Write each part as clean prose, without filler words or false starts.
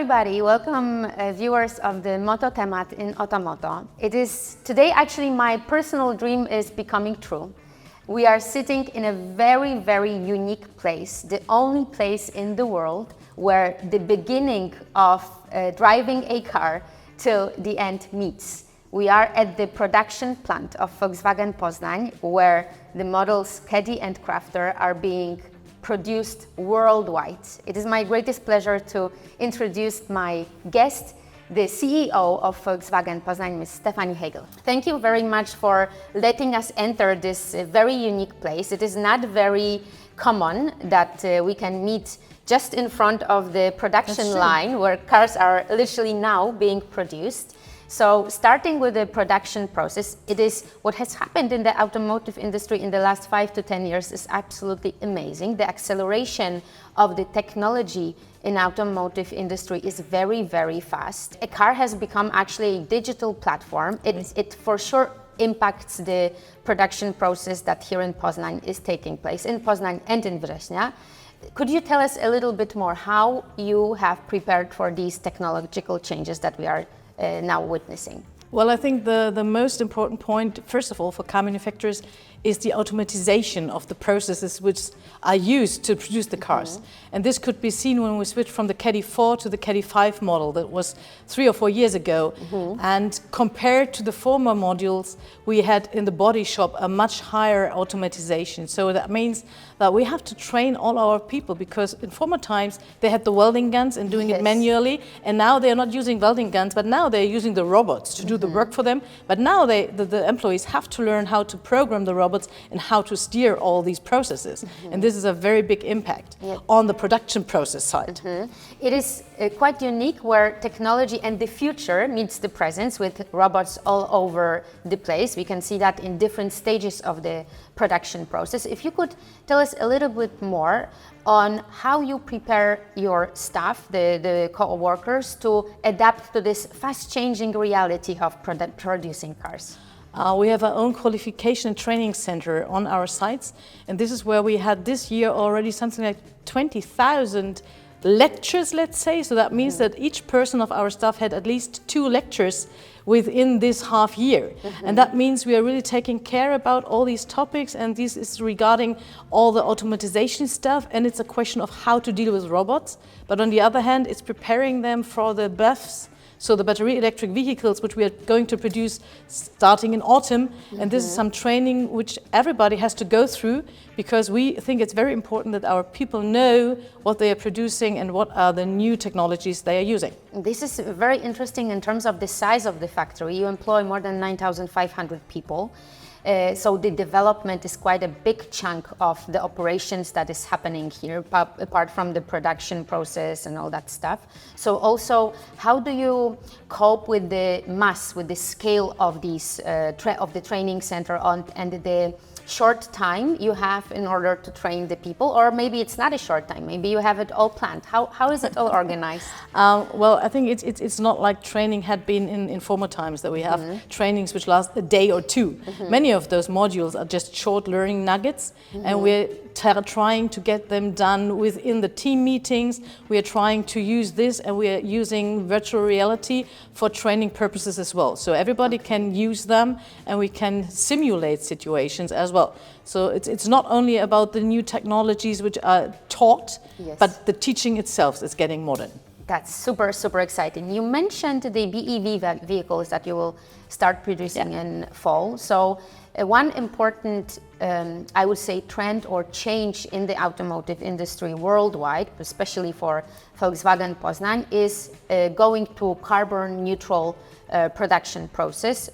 everybody, welcome viewers of the mOTO TEMAT in OTOMOTO. It is today actually my personal dream is becoming true. We are sitting in a very, very unique place, the only place in the world where the beginning of driving a car till the end meets. We are at the production plant of Volkswagen Poznań, where the models Caddy and Crafter are being produced worldwide. It is my greatest pleasure to introduce my guest, the CEO of Volkswagen Poznań, Ms. Stefanie Hegels. Thank you very much for letting us enter this very unique place. It is not very common that we can meet just in front of the production line where cars are literally now being produced. So starting with the production process, it is what has happened in the automotive industry in the last 5 to 10 years is absolutely amazing. The acceleration of the technology in automotive industry is very, very fast. A car has become actually a digital platform. It for sure impacts the production process that here in Poznań is taking place, in Poznań and in Września. Could you tell us a little bit more how you have prepared for these technological changes that we are now witnessing? Well, I think the most important point, first of all, for car manufacturers is the automatization of the processes which are used to produce the cars. And this could be seen when we switched from the Caddy 4 to the Caddy 5 model that was 3 or 4 years ago. And compared to the former modules, we had in the body shop a much higher automatization. So that means that we have to train all our people, because in former times they had the welding guns and doing it manually, and now they're not using welding guns, but now they're using the robots to do the work for them. But now the employees have to learn how to program the robots and how to steer all these processes. And this is a very big impact on the production process side. It is quite unique where technology and the future meets the present with robots all over the place. We can see that in different stages of the production process. If you could tell us a little bit more on how you prepare your staff, the co-workers, to adapt to this fast-changing reality of producing cars. We have our own qualification and training center on our sites, and this is where we had this year already something like 20,000 lectures, let's say. So that means that each person of our staff had at least 2 lectures within this half year. And that means we are really taking care about all these topics, and this is regarding all the automatization stuff, and it's a question of how to deal with robots. But on the other hand, it's preparing them for the BEVs, so the battery electric vehicles, which we are going to produce starting in autumn. And this is some training which everybody has to go through, because we think it's very important that our people know what they are producing and what are the new technologies they are using. This is very interesting in terms of the size of the factory. You employ more than 9,500 people. So the development is quite a big chunk of the operations that is happening here, apart from the production process and all that stuff. So also, how do you cope with the mass, with the scale of these of the training center and the short time you have in order to train the people? Or maybe it's not a short time, maybe you have it all planned. How is it all organized? Well, I think it's not like training had been in former times, that we have trainings which last a day or 2. Many of those modules are just short learning nuggets, and we're trying to get them done within the team meetings. We are trying to use this, and we are using virtual reality for training purposes as well. So everybody can use them, and we can simulate situations as well. So it's not only about the new technologies which are taught, but the teaching itself is getting modern. That's super, super exciting. You mentioned the BEV vehicles that you will start producing in fall. So one important, I would say, trend or change in the automotive industry worldwide, especially for Volkswagen Poznań, is going to carbon neutral production process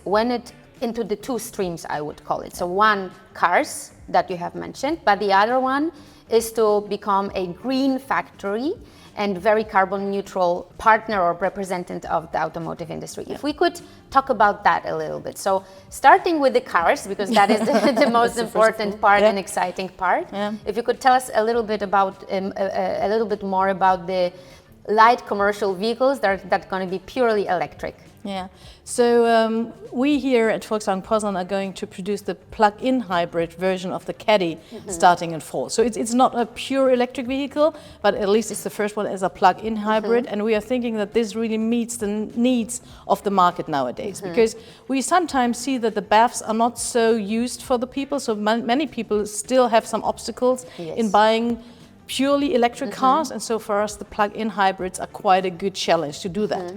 into the 2 streams, I would call it. So one, cars that you have mentioned, but the other one is to become a green factory and very carbon neutral partner or representative of the automotive industry. If we could talk about that a little bit. So starting with the cars, because that is the most important part and exciting part. If you could tell us a little bit about a little bit more about the light commercial vehicles that are going to be purely electric. Yeah, so we here at Volkswagen Poznan are going to produce the plug-in hybrid version of the Caddy starting in fall. So it's not a pure electric vehicle, but at least it's the first one as a plug-in hybrid, and we are thinking that this really meets the needs of the market nowadays, because we sometimes see that the BEVs are not so used for the people, so many people still have some obstacles in buying purely electric cars, and so for us the plug-in hybrids are quite a good challenge to do that.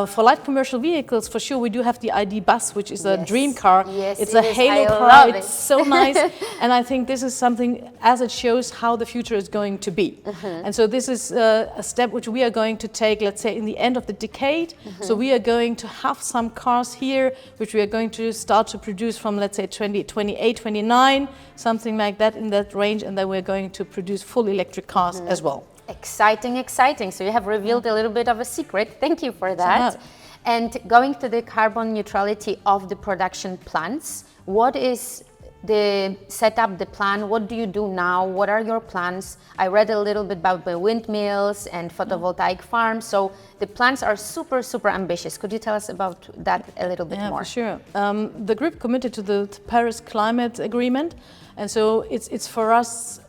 For light commercial vehicles, for sure, we do have the ID Bus, which is a dream car. Yes, it's a halo car. It's so nice. And I think this is something, as it shows how the future is going to be. And so this is a step which we are going to take, let's say, in the end of the decade. So we are going to have some cars here, which we are going to start to produce from, let's say, 2028, 29, something like that in that range. And then we're going to produce full electric cars as well. Exciting, exciting. So you have revealed a little bit of a secret. Thank you for that. And going to the carbon neutrality of the production plants, what is the setup, the plan? What do you do now? What are your plans? I read a little bit about the windmills and photovoltaic farms. So the plans are super, super ambitious. Could you tell us about that a little bit more? For sure. The group committed to the Paris Climate Agreement. And so it's for us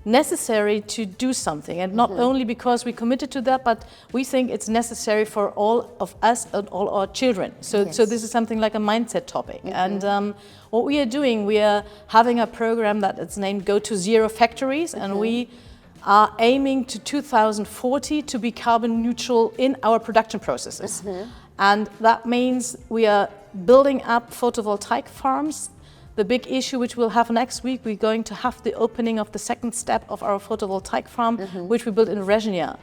necessary to do something, and not only because we committed to that, but we think it's necessary for all of us and all our children. So this is something like a mindset topic. And what we are doing, we are having a program that is named Go to Zero Factories, and we are aiming to 2040 to be carbon neutral in our production processes. And that means we are building up photovoltaic farms. The big issue which we'll have next week, we're going to have the opening of the second step of our photovoltaic farm, which we built in Rezhnia.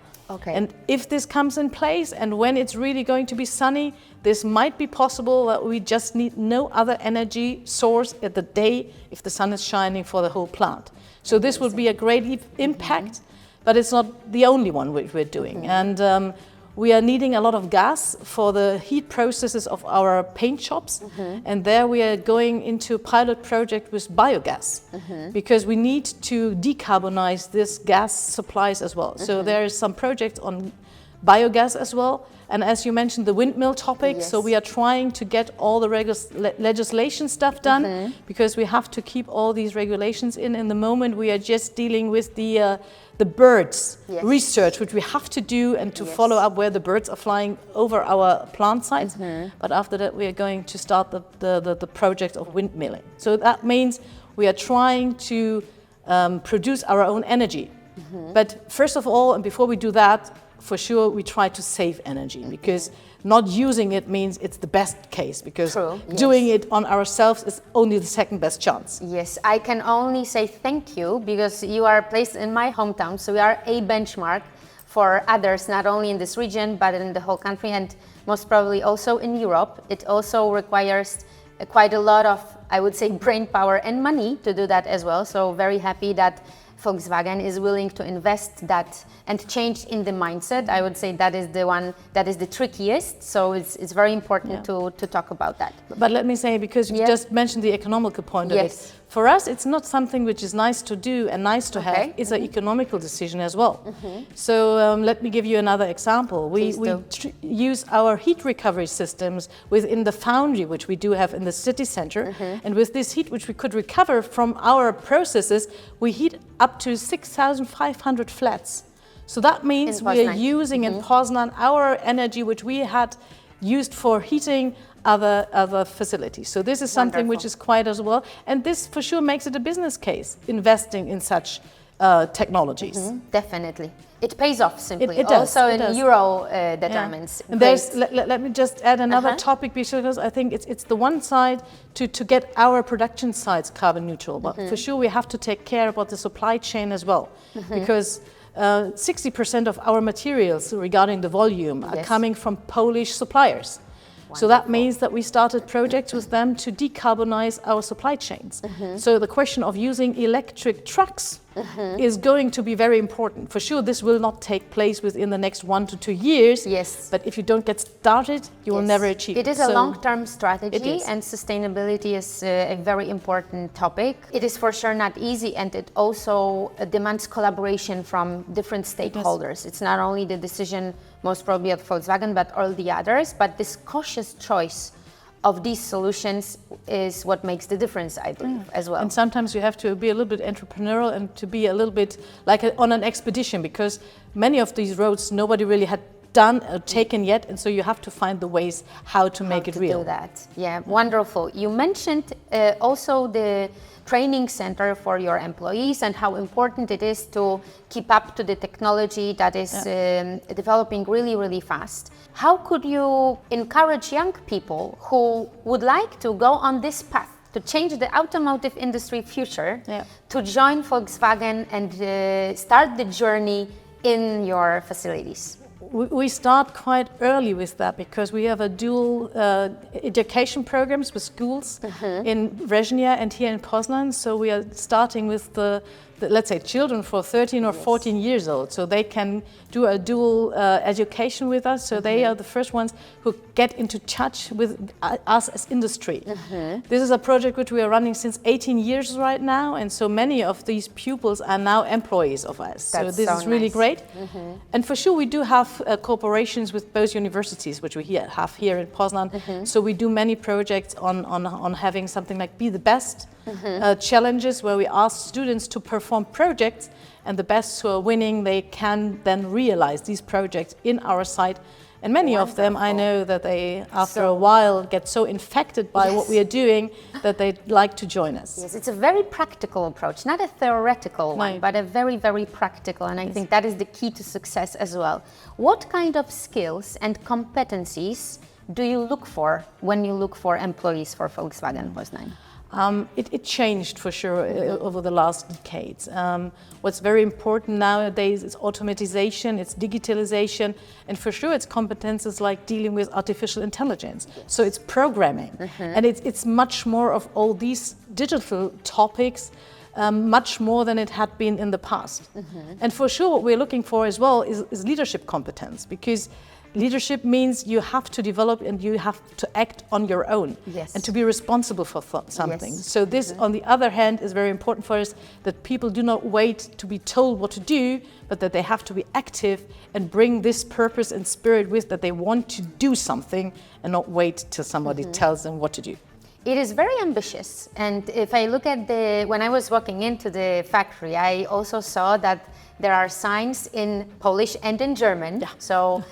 And if this comes in place, and when it's really going to be sunny, this might be possible that we just need no other energy source at the day if the sun is shining for the whole plant. So this would be a great impact, but it's not the only one which we're doing. And we are needing a lot of gas for the heat processes of our paint shops. And there we are going into a pilot project with biogas, because we need to decarbonize this gas supplies as well. So there is some project on biogas as well. And as you mentioned, the windmill topic, so we are trying to get all the legislation stuff done, because we have to keep all these regulations in the moment. We are just dealing with the birds research, which we have to do, and to follow up where the birds are flying over our plant sites. But after that, we are going to start the project of windmilling. So that means we are trying to produce our own energy. But first of all, and before we do that, for sure, we try to save energy, because not using it means it's the best case, because doing it on ourselves is only the second best chance. Yes, I can only say thank you, because you are placed in my hometown, so we are a benchmark for others, not only in this region, but in the whole country, and most probably also in Europe. It also requires quite a lot of, I would say, brain power and money to do that as well. So very happy that Volkswagen is willing to invest that and change in the mindset. I would say that is the one that is the trickiest. So it's very important to talk about that. But let me say, because you just mentioned the economical point of it, for us it's not something which is nice to do and nice to have. It's an economical decision as well. So let me give you another example. We use our heat recovery systems within the foundry, which we do have in the city center. And with this heat, which we could recover from our processes, we heat up to 6,500 flats. So that means we are using in Poznan our energy, which we had used for heating other facilities. So this is something which is quite as well. And this for sure makes it a business case, investing in such technologies. Definitely. It pays off simply. It does. Also in euro determines. And there's, let me just add another topic, because I think it's the one side to get our production sites carbon neutral. But for sure we have to take care about the supply chain as well. Because 60% of our materials regarding the volume are coming from Polish suppliers. So that means that we started projects with them to decarbonize our supply chains. So the question of using electric trucks is going to be very important. For sure, this will not take place within the next 1 to 2 years. Yes. But if you don't get started, you will never achieve it. It is a long-term strategy, and sustainability is a very important topic. It is for sure not easy, and it also demands collaboration from different stakeholders. It's not only the decision, most probably of Volkswagen, but all the others. But this cautious choice of these solutions is what makes the difference, I believe, as well. And sometimes you have to be a little bit entrepreneurial and to be a little bit like on an expedition, because many of these roads nobody really had done or taken yet, and so you have to find the ways how to make it real. Do that. Yeah, wonderful. You mentioned also the training center for your employees and how important it is to keep up to the technology that is developing really, really fast. How could you encourage young people who would like to go on this path to change the automotive industry future to join Volkswagen and start the journey in your facilities? We start quite early with that, because we have a dual education programs with schools in Brezhnia and here in Poznan. So we are starting with the let's say children for 13 or 14 years old, so they can do a dual education with us. So they are the first ones who get into touch with us as industry. This is a project which we are running since 18 years right now, and so many of these pupils are now employees of us. So this is really great. And for sure we do have cooperations with both universities, which we have here in Poznan. So we do many projects on having something like Be the Best challenges, where we ask students to perform projects, and the best who are winning, they can then realize these projects in our site. And many of them, I know that they, after a while, get so infected by what we are doing that they'd like to join us. Yes, it's a very practical approach, not a theoretical one, but a very, very practical. And I think that is the key to success as well. What kind of skills and competencies do you look for when you look for employees for Volkswagen Poznań? It changed for sure over the last decades. What's very important nowadays is automatization, it's digitalization, and for sure it's competences like dealing with artificial intelligence. So it's programming, and it's much more of all these digital topics, much more than it had been in the past. And for sure what we're looking for as well is leadership competence, because leadership means you have to develop and you have to act on your own and to be responsible for something. So this, on the other hand, is very important for us, that people do not wait to be told what to do, but that they have to be active and bring this purpose and spirit with, that they want to do something and not wait till somebody tells them what to do. It is very ambitious, and if I look at when I was walking into the factory, I also saw that there are signs in Polish and in German. So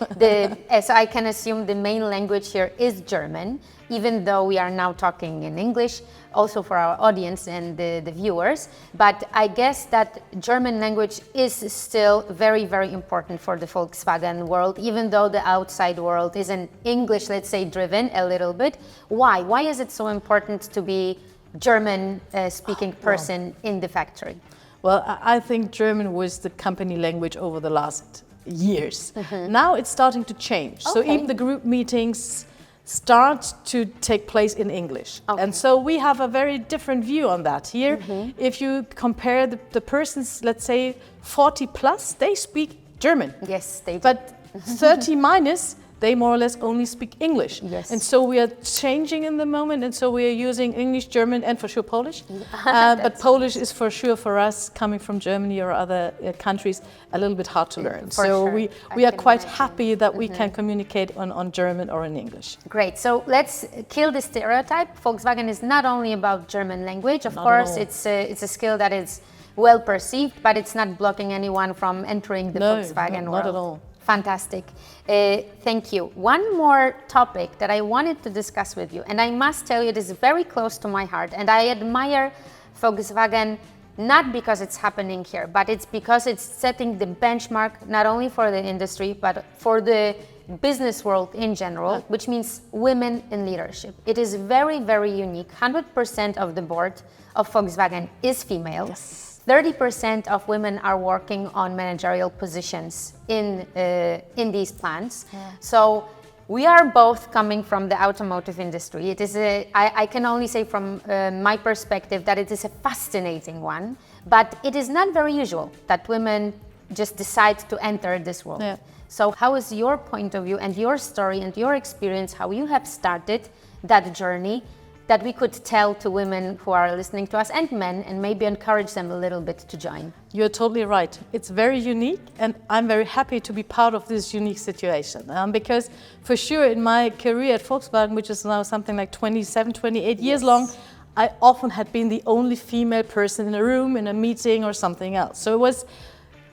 as I can assume, the main language here is German, even though we are now talking in English, also for our audience and the viewers. But I guess that German language is still very, very important for the Volkswagen world, even though the outside world is an English, let's say, driven a little bit. Why? Why is it so important to be German speaking person in the factory? Well, I think German was the company language over the last years. Now it's starting to change. So even the group meetings start to take place in English. And so we have a very different view on that here. If you compare the persons, let's say 40 plus, they speak German. Yes, they do. But 30 minus, they more or less only speak English. And so we are changing in the moment, and so we are using English, German, and for sure Polish. But Polish is for sure for us, coming from Germany or other countries, a little bit hard to learn. So we are quite happy that we can communicate on German or in English. Great. So let's kill the stereotype. Volkswagen is not only about German language. Of course, it's a skill that is well perceived, but it's not blocking anyone from entering the Volkswagen world. Not at all. Fantastic. Thank you. One more topic that I wanted to discuss with you, and I must tell you it is very close to my heart, and I admire Volkswagen not because it's happening here, but it's because it's setting the benchmark not only for the industry, but for the business world in general, which means women in leadership. It is very, very unique. 100% of the board of Volkswagen is female. 30% of women are working on managerial positions in these plants. So we are both coming from the automotive industry. It is I can only say from my perspective that it is a fascinating one, but it is not very usual that women just decide to enter this world. Yeah. So how is your point of view and your story and your experience, how you have started that journey, that we could tell to women who are listening to us and men, and maybe encourage them a little bit to join? You're totally right. It's very unique, and I'm very happy to be part of this unique situation. Because for sure in my career at Volkswagen, which is now something like 27, 28 years long, I often had been the only female person in a room, in a meeting or something else. So it was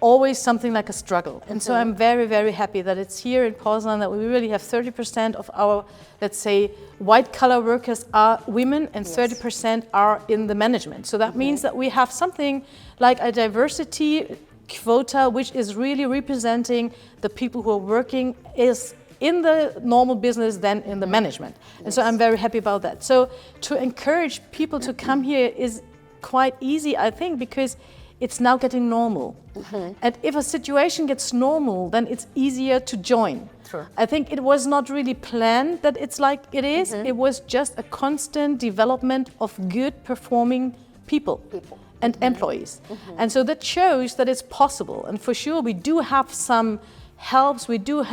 always something like a struggle. And so I'm very, very happy that it's here in Poznan that we really have 30% of our, let's say, white collar workers are women and 30% are in the management. So that means that we have something like a diversity quota, which is really representing the people who are working is in the normal business than in the management. And so I'm very happy about that. So to encourage people to come here is quite easy, I think, because it's now getting normal. And if a situation gets normal, then it's easier to join. True. I think it was not really planned that it's like it is. It was just a constant development of good performing people. And employees. And so that shows that it's possible. And for sure, we do have some helps, we do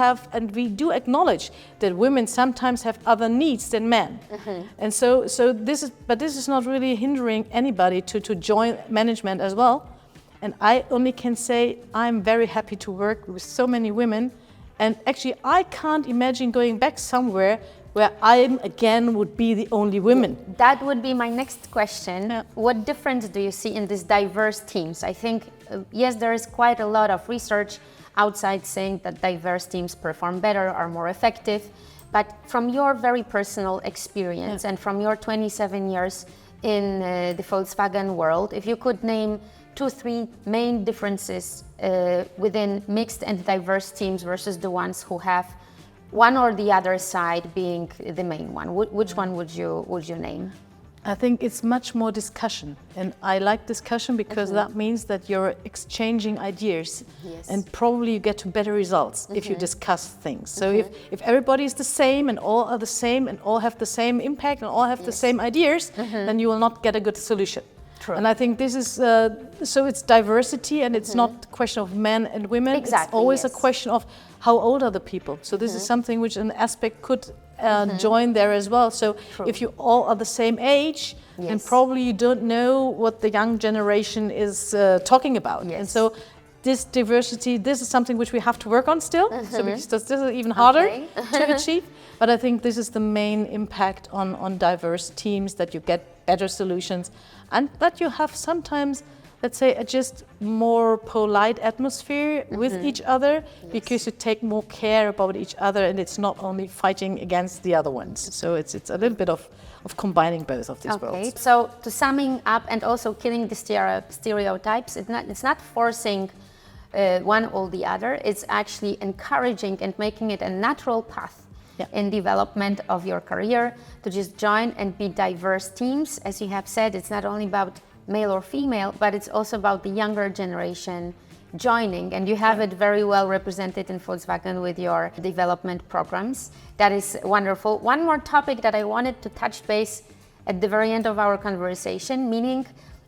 acknowledge that women sometimes have other needs than men. And so this is not really hindering anybody to join management as well. And I only can say I'm very happy to work with so many women. And actually, I can't imagine going back somewhere where I again would be the only woman. That would be my next question. Yeah. What difference do you see in these diverse teams? I think, yes, there is quite a lot of research outside saying that diverse teams perform better, are more effective. But from your very personal experience and from your 27 years in the Volkswagen world, if you could name 2-3 main differences within mixed and diverse teams versus the ones who have one or the other side being the main one, which one would you name? I think it's much more discussion, and I like discussion because that means that you're exchanging ideas, and probably you get to better results if you discuss things. So if everybody is the same and all are the same and all have the same impact and all have the same ideas, then you will not get a good solution. True. And I think this is, so it's diversity, and it's not a question of men and women. Exactly, it's always a question of how old are the people. So this is something which an aspect could join there as well. So if you all are the same age, then probably you don't know what the young generation is talking about. And so this diversity, this is something which we have to work on still. So because this is even harder to achieve. But I think this is the main impact on diverse teams, that you get better solutions and that you have sometimes, let's say, a just more polite atmosphere with each other, because you take more care about each other and it's not only fighting against the other ones. So it's a little bit of combining both of these worlds. So to summing up and also killing the stereotypes, it's not forcing one or the other, it's actually encouraging and making it a natural path in development of your career to just join and be diverse teams. As you have said, it's not only about male or female, but it's also about the younger generation joining, and you have it very well represented in Volkswagen with your development programs. That is wonderful. One more topic that I wanted to touch base at the very end of our conversation, meaning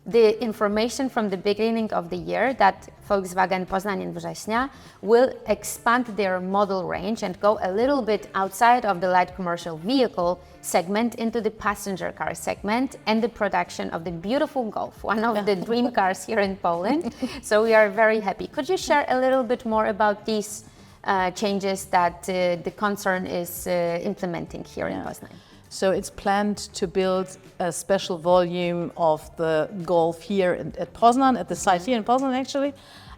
the information from the beginning of the year that Volkswagen Poznań in września will expand their model range and go a little bit outside of the light commercial vehicle segment into the passenger car segment and the production of the beautiful Golf, one of the dream cars here in Poland. So we are very happy. Could you share a little bit more about these changes that the concern is implementing here in Poznań? So it's planned to build a special volume of the Golf here at Poznan, at the site here in Poznan actually.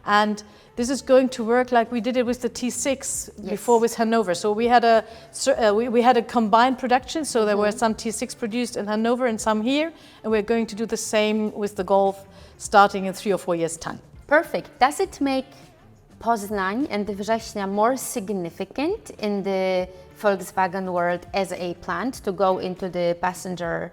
And this is going to work like we did it with the T6 before with Hanover. So we had a combined production, so there were some T6 produced in Hanover and some here, and we're going to do the same with the Golf starting in 3 or 4 years' time. Perfect. Does it make Poznań and the Września more significant in the Volkswagen world as a plant to go into the passenger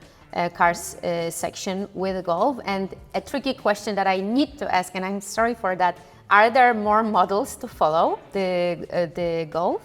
cars section with the Golf? And a tricky question that I need to ask, and I'm sorry for that, are there more models to follow the Golf?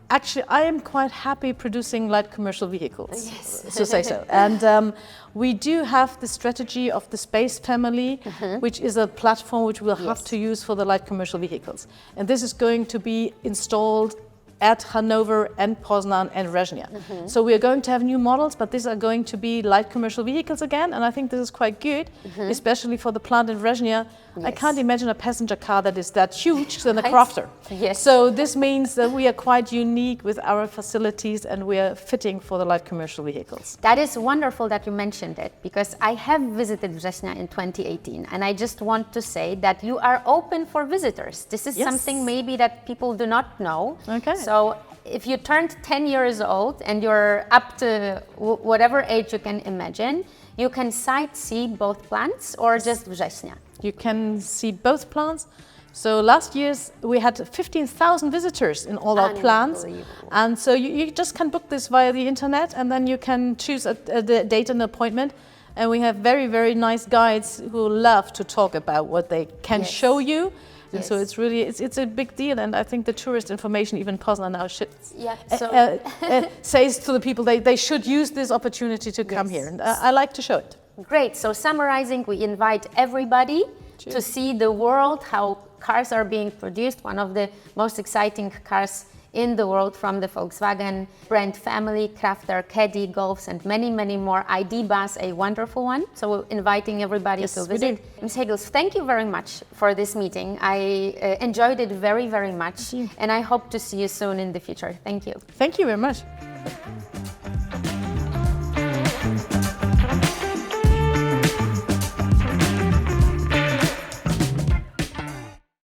Actually, I am quite happy producing light commercial vehicles, to say so. And we do have the strategy of the Space family, which is a platform which we'll have to use for the light commercial vehicles. And this is going to be installed at Hanover and Poznan and Rezhnia. So we are going to have new models, but these are going to be light commercial vehicles again, and I think this is quite good, especially for the plant in Rezhnia. I can't imagine a passenger car that is that huge than a crafter. So this means that we are quite unique with our facilities and we are fitting for the light commercial vehicles. That is wonderful that you mentioned it, because I have visited Rezhnia in 2018, and I just want to say that you are open for visitors. This is something maybe that people do not know. So if you turned 10 years old and you're up to whatever age you can imagine, you can sightsee both plants or just Rezhnia. You can see both plants. So last year we had 15,000 visitors in all our plants. And so you just can book this via the internet, and then you can choose a date and appointment. And we have very, very nice guides who love to talk about what they can show you. And so it's really, it's a big deal, and I think the tourist information, even Poznan now says to the people they should use this opportunity to come here, and I like to show it. Great, so summarizing, we invite everybody to see the world, how cars are being produced, one of the most exciting cars in the world from the Volkswagen brand family, Crafter, Caddy, Golfs, and many, many more. ID Bus, a wonderful one. So we're inviting everybody to visit. Ms. Hegels, thank you very much for this meeting. I enjoyed it very, very much. And I hope to see you soon in the future. Thank you. Thank you very much.